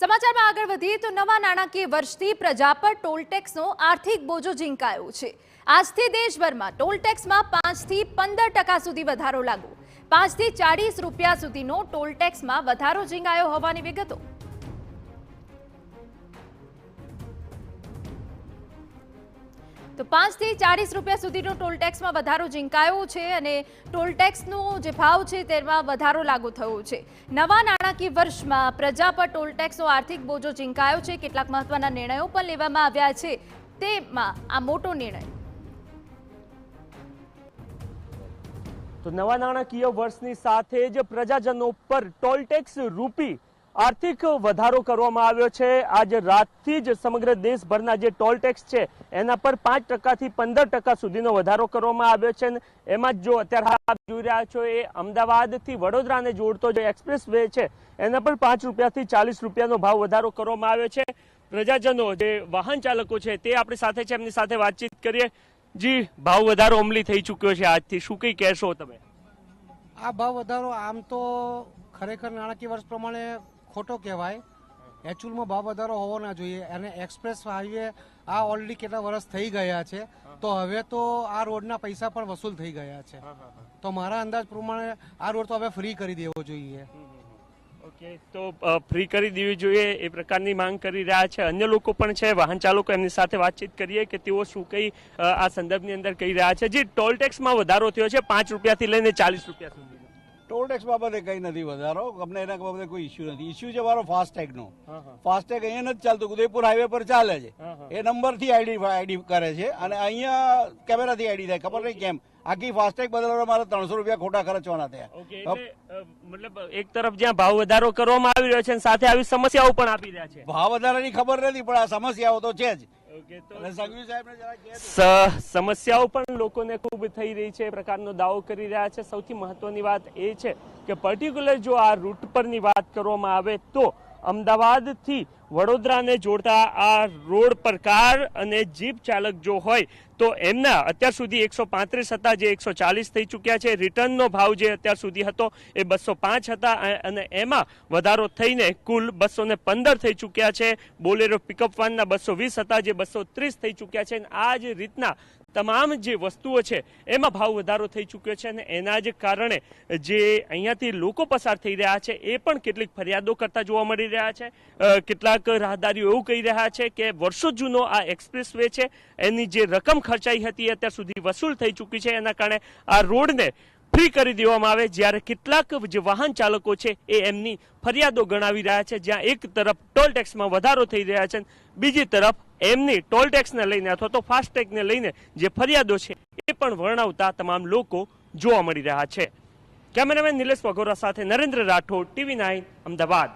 સમાચારમાં આગળ વધીએ તો નવા નાણાકીય વર્ષથી પ્રજા પર ટોલ ટેક્સનો આર્થિક બોજો ઝીંકાયો છે। આજથી દેશભરમાં ટોલ ટેક્સમાં 5 થી 15% સુધી વધારો લાગુ। 5 થી 40 રૂપિયા સુધીનો ટોલ ટેક્સમાં વધારો ઝીંકાયો હોવાની વિગતો। તો 5 થી 40 રૂપિયા સુધીનો ટોલ ટેક્સમાં વધારો ઝીંકાયો છે અને ટોલ ટેક્સનો જે ભાવ છે તેમાં વધારો લાગુ થયો છે। નવા નાણાકીય વર્ષમાં પ્રજા પર ટોલ ટેક્સનો આર્થિક બોજો ઝીંકાયો છે। કેટલાક મહત્વના નિર્ણયો પણ લેવામાં આવ્યા છે, તેમાં આ મોટો નિર્ણય। તો નવા નાણાકીય વર્ષની સાથે જ પ્રજાજનો પર ટોલ ટેક્સ રૂપી આર્થિક વધારો કરવામાં આવ્યો છે। આજ રાતથી જ સમગ્ર દેશભરના જે ટોલ ટેક્સ છે એના પર 5% થી 15% સુધીનો વધારો કરવામાં આવ્યો છે। એમાં જો અત્યારે આપ જોઈ રહ્યા છો એ અમદાવાદથી વડોદરાને જોડતો જે એક્સપ્રેસ વે છે એના પર 5 રૂપિયાથી 40 રૂપિયાનો ભાવ વધારો કરવામાં આવ્યો છે। પ્રજાજનો જે વાહન ચાલકો છે તે આપણી સાથે છે, એમની સાથે વાતચીત કરીએ। જી, ભાવ વધારો અમલી થઈ ચૂક્યો છે આજથી, શું કઈ કહેશો તમે? આ ભાવ વધારો આમ તો ખરેખર નાણાકીય વર્ષ પ્રમાણે ખોટો કહેવાય। એકચ્યુઅલમાં ભાવ વધારો હોવો ના જોઈએ। અને એક્સપ્રેસ હાઈવે આ ઓલરેડી કેટલા વર્ષ થઈ ગયા છે, તો હવે તો આ રોડના પૈસા પણ વસૂલ થઈ ગયા છે। તો મારા અંદાજ પ્રમાણે આ રોડ તો હવે ફ્રી કરી દેવો જોઈએ। ઓકે, તો ફ્રી કરી દેવી જોઈએ એ પ્રકારની માંગ કરી રહ્યા છે અન્ય લોકો પણ છે, વાહન ચાલકો, એમની સાથે વાતચીત કરીએ કે તેઓ શું કઈ આ સંદર્ભની અંદર કહી રહ્યા છે। જે ટોલ ટેક્સમાં વધારો થયો છે 5 રૂપિયાથી લઈને 40 રૂપિયા સુધી। ટોલ ટેક્સ બાબતે કંઈ નથી વધારો, અમને એના બાબતે કોઈ ઇસ્યુ નથી। ઇસ્યુ છે મારો ફાસ્ટેગનો। ફાસ્ટેગ અહીંયા નથી ચાલતું, ઉદયપુર હાઈવે પર ચાલે છે। એ નંબરથી આઈડી કરે છે અને અહીંયા કેમેરાથી આઈડી થાય, ખબર નહીં કેમ। આખી ફાસ્ટેગ બદલવા મારે 300 રૂપિયા ખોટા ખર્ચવાના થયા। મતલબ એક તરફ જ્યાં ભાવ વધારો કરવામાં આવી રહ્યો છે સાથે આવી સમસ્યાઓ પણ આપી રહ્યા છે। ભાવ વધારાની ખબર નથી પણ આ સમસ્યાઓ તો છે જ। સમસ્યાઓ પણ લોકોને ખૂબ થઈ રહી છે, એ પ્રકારનો દાવો કરી રહ્યા છે। સૌથી મહત્વની વાત એ છે કે પર્ટિક્યુલર જો આ રૂટ પરની વાત કરવામાં આવે તો અમદાવાદથી વડોદરાને જોડતા આ રોડ પર કાર અને જીપ ચાલક જો હોય તો એમના અત્યાર સુધી 135 હતા, જે 140 થઈ ચૂક્યા છે। રિટર્નનો ભાવ જે અત્યાર સુધી હતો એ 205 હતા અને એમાં વધારો થઈને કુલ 215 થઈ ચૂક્યા છે। બોલેરો પિકઅપ વાનના 220 હતા, જે 230 થઈ ચૂક્યા છે। આ જ રીતના તમામ જે વસ્તુઓ છે એમાં ભાવ વધારો થઈ ચૂક્યો છે અને એના જ કારણે જે અહીંયાથી લોકો પસાર થઈ રહ્યા છે એ પણ કેટલીક ફરિયાદો કરતા જોવા મળી રહ્યા છે। કેટલાક રાહદારીઓ એવું કહી રહ્યા છે કે વર્ષો જૂનો આ એક્સપ્રેસ વે છે, એની જે રકમ ખર્ચાઈ હતી અત્યાર સુધી વસૂલ થઈ ચૂકી છે, એના કારણે આ રોડને ફ્રી કરી દેવામાં આવે। જ્યારે કેટલાક જે વાહન ચાલકો છે એ એમની ફરિયાદો ગણાવી રહ્યા છે, જ્યાં એક તરફ ટોલ ટેક્સમાં વધારો થઈ રહ્યા છે, બીજી તરફ એમની ટોલ ટેક્સને લઈને અથવા તો ફાસ્ટેગને લઈને જે ફરિયાદો છે એ પણ વર્ણવતા તમામ લોકો જોવા મળી રહ્યા છે। કેમેરામેન નિલેશ વઘોરા સાથે નરેન્દ્ર રાઠોડ, TV9 અમદાવાદ।